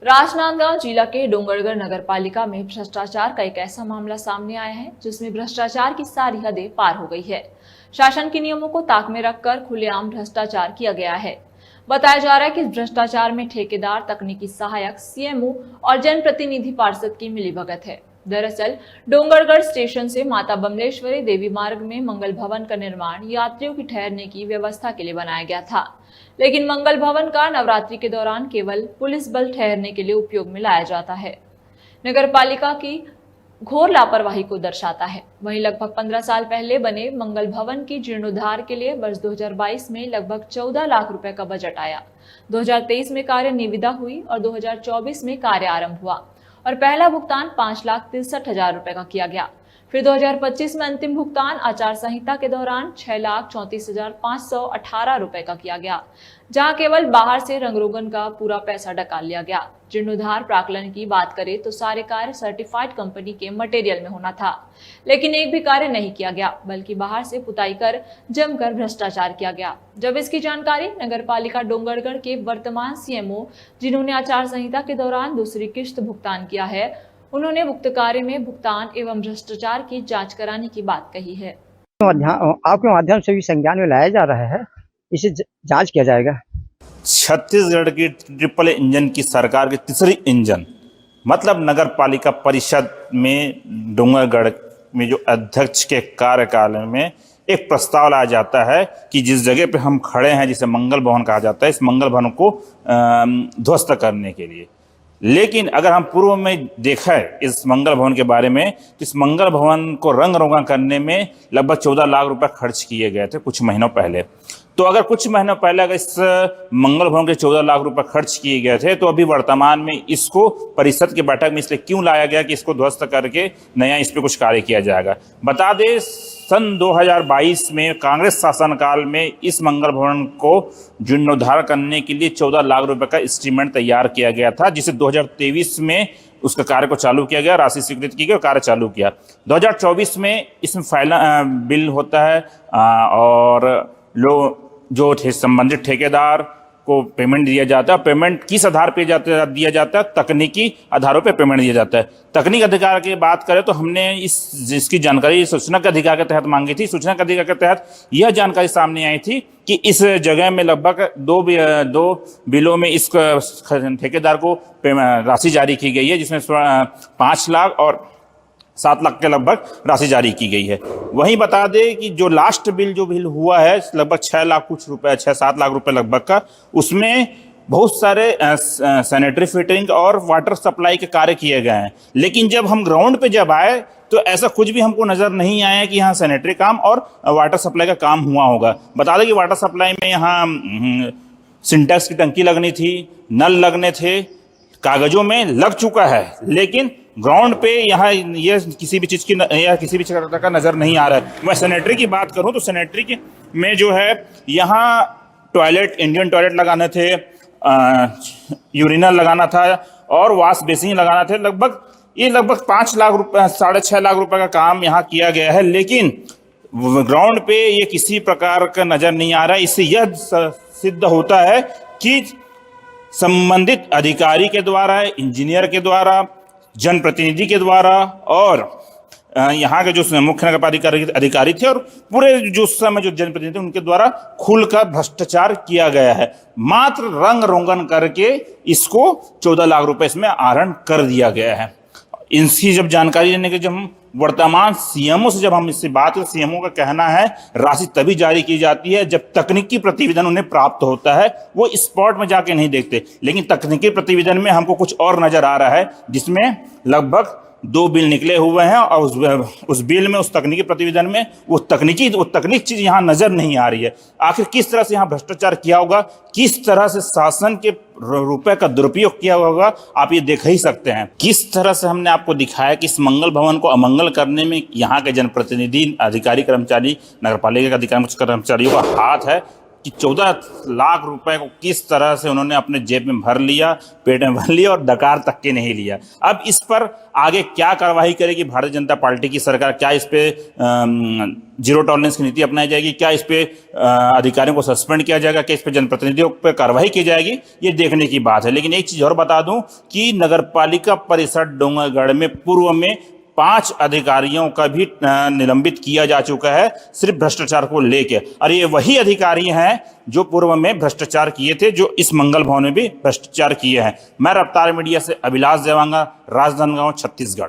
राजनांदगांव जिला के डोंगरगढ़ नगर पालिका में भ्रष्टाचार का एक ऐसा मामला सामने आया है जिसमें भ्रष्टाचार की सारी हदें पार हो गई है। शासन के नियमों को ताक में रखकर खुलेआम भ्रष्टाचार किया गया है। बताया जा रहा है कि इस भ्रष्टाचार में ठेकेदार, तकनीकी सहायक, सीएमओ और जनप्रतिनिधि पार्षद की मिलीभगत है। दरअसल डोंगरगढ़ स्टेशन से माता बमलेश्वरी देवी मार्ग में मंगल भवन का निर्माण यात्रियों की ठहरने की व्यवस्था के लिए बनाया गया था, लेकिन मंगल भवन का नवरात्रि के दौरान केवल पुलिस बल ठहरने के लिए उपयोग में लाया जाता है। नगर पालिका की घोर लापरवाही को दर्शाता है। वहीं लगभग 15 साल पहले बने मंगल भवन की जीर्णोद्धार के लिए वर्ष 2022 में लगभग 14 लाख रुपए का बजट आया। 2023 में कार्य निविदा हुई और 2024 में कार्य आरंभ हुआ और पहला भुगतान 5,63,000 रुपए का किया गया। फिर 2025 में अंतिम भुगतान आचार संहिता के दौरान 6,34,518 रुपए का किया गया, जहां केवल बाहर से रंग रोगन का पूरा पैसा डकाल लिया गया। जीर्णोद्धार प्राक्कलन की बात करें तो सारे कार्य सर्टिफाइड कंपनी के मटेरियल में होना था, लेकिन एक भी कार्य नहीं किया गया, बल्कि बाहर से पुताई कर जमकर भ्रष्टाचार किया गया। जब इसकी जानकारी नगर पालिका डोंगरगढ़ के वर्तमान सीएमओ, जिन्होंने आचार संहिता के दौरान दूसरी किश्त भुगतान किया है, उन्होंने उक्त कार्य में भुगतान एवं भ्रष्टाचार की जांच कराने की बात कही है। आपके माध्यम से भी संज्ञान में लाया जा रहा है, इसे जांच किया जाएगा। छत्तीसगढ़ की ट्रिपल इंजन की सरकार की तीसरी इंजन मतलब नगर पालिका परिषद में डोंगरगढ़ में जो अध्यक्ष के कार्यकाल में एक प्रस्ताव लाया जाता है कि जिस जगह पे हम खड़े हैं, जिसे मंगल भवन कहा जाता है, इस मंगल भवन को ध्वस्त करने के लिए। लेकिन अगर हम पूर्व में देखा है इस मंगल भवन के बारे में, तो इस मंगल भवन को रंग रोगन करने में लगभग 14 लाख रुपए खर्च किए गए थे कुछ महीनों पहले। तो अगर कुछ महीनों पहले अगर इस मंगल भवन के 14 लाख रुपए खर्च किए गए थे, तो अभी वर्तमान में इसको परिषद की बैठक में इसलिए क्यों लाया गया कि इसको ध्वस्त करके नया इस पर कुछ कार्य किया जाएगा। बता दें, सन 2022 में कांग्रेस शासनकाल में इस मंगल भवन को जीर्णोद्धार करने के लिए 14 लाख रुपए का एस्टीमेट तैयार किया गया था, जिसे 2023 में उसका कार्य को चालू किया गया, राशि स्वीकृत की गई और कार्य चालू किया। 2024 में इसमें बिल होता है और जो संबंधित ठेकेदार को पेमेंट दिया जाता है। पेमेंट किस आधार पे दिया जाता है? तकनीकी आधारों पे पेमेंट दिया जाता है। तकनीक अधिकार की बात करें तो हमने जिसकी जानकारी सूचना के अधिकार के तहत मांगी थी। सूचना के अधिकार के तहत यह जानकारी सामने आई थी कि इस जगह में लगभग दो बिलों में इस ठेकेदार को राशि जारी की गई है, जिसमें 5 लाख और 7 लाख के लगभग राशि जारी की गई है। वहीं बता दें कि जो लास्ट बिल हुआ है लगभग 6-7 लाख रुपए लगभग का, उसमें बहुत सारे सैनिटरी फिटिंग और वाटर सप्लाई के कार्य किए गए हैं। लेकिन जब हम ग्राउंड पे जब आए तो ऐसा कुछ भी हमको नजर नहीं आया कि यहाँ सैनिटरी काम और वाटर सप्लाई का काम हुआ होगा। बता दें कि वाटर सप्लाई में यहाँ सिंटेक्स की टंकी लगनी थी, नल लगने थे, कागजों में लग चुका है, लेकिन ग्राउंड पे यहाँ ये किसी भी चीज़ की किसी भी तरह का नज़र नहीं आ रहा है। मैं सैनिटरी की बात करूँ तो सैनिटरी में जो है यहाँ टॉयलेट, इंडियन टॉयलेट लगाने थे, यूरिनल लगाना था और वॉश बेसिन लगाना थे। लगभग 5 लाख रुपए 6.5 लाख रुपए का काम यहाँ किया गया है, लेकिन ग्राउंड पे ये किसी प्रकार का नज़र नहीं आ रहा है। इससे यह सिद्ध होता है कि संबंधित अधिकारी के द्वारा, इंजीनियर के द्वारा, जनप्रतिनिधि के द्वारा और यहाँ के जो मुख्य नगर पालिका अधिकारी थे और पूरे जो समय जो जनप्रतिनिधि उनके द्वारा खुलकर भ्रष्टाचार किया गया है। मात्र रंग रोगन करके इसको 14 लाख रुपए इसमें आहरण कर दिया गया है। इनकी जब जानकारी लेने के जब हम वर्तमान सीएमओ से जब हम इससे बात करें, सीएमओ का कहना है राशि तभी जारी की जाती है जब तकनीकी प्रतिवेदन उन्हें प्राप्त होता है। वो स्पॉट में जाके नहीं देखते, लेकिन तकनीकी प्रतिवेदन में हमको कुछ और नजर आ रहा है, जिसमें लगभग 2 बिल निकले हुए हैं और उस बिल में, उस तकनीकी प्रतिवेदन में वो तकनीक चीज यहाँ नजर नहीं आ रही है। आखिर किस तरह से यहाँ भ्रष्टाचार किया होगा, किस तरह से शासन के रुपए का दुरुपयोग किया होगा, आप ये देख ही सकते हैं। किस तरह से हमने आपको दिखाया कि इस मंगल भवन को अमंगल करने में यहाँ के जनप्रतिनिधि, अधिकारी, कर्मचारी, नगर पालिका के अधिकारी कर्मचारियों का हाथ है। कि 14 लाख रुपए को किस तरह से उन्होंने अपने जेब में भर लिया, पेट में भर लिया और डकार तक के नहीं लिया। अब इस पर आगे क्या कार्रवाई करेगी भारतीय जनता पार्टी की सरकार? क्या इस पे जीरो टॉलरेंस की नीति अपनाई जाएगी? क्या इस पे अधिकारियों को सस्पेंड किया जाएगा? क्या इस पे जनप्रतिनिधियों पर कार्रवाई की जाएगी? ये देखने की बात है। लेकिन एक चीज और बता दूं कि नगरपालिका परिषद डोंगरगढ़ में पूर्व में 5 अधिकारियों का भी निलंबित किया जा चुका है सिर्फ भ्रष्टाचार को लेकर। और ये वही अधिकारी हैं जो पूर्व में भ्रष्टाचार किए थे, जो इस मंगल भवन में भी भ्रष्टाचार किए हैं। मैं रफ्तार मीडिया से अभिलाष देवांगा, राजनांदगांव, छत्तीसगढ़।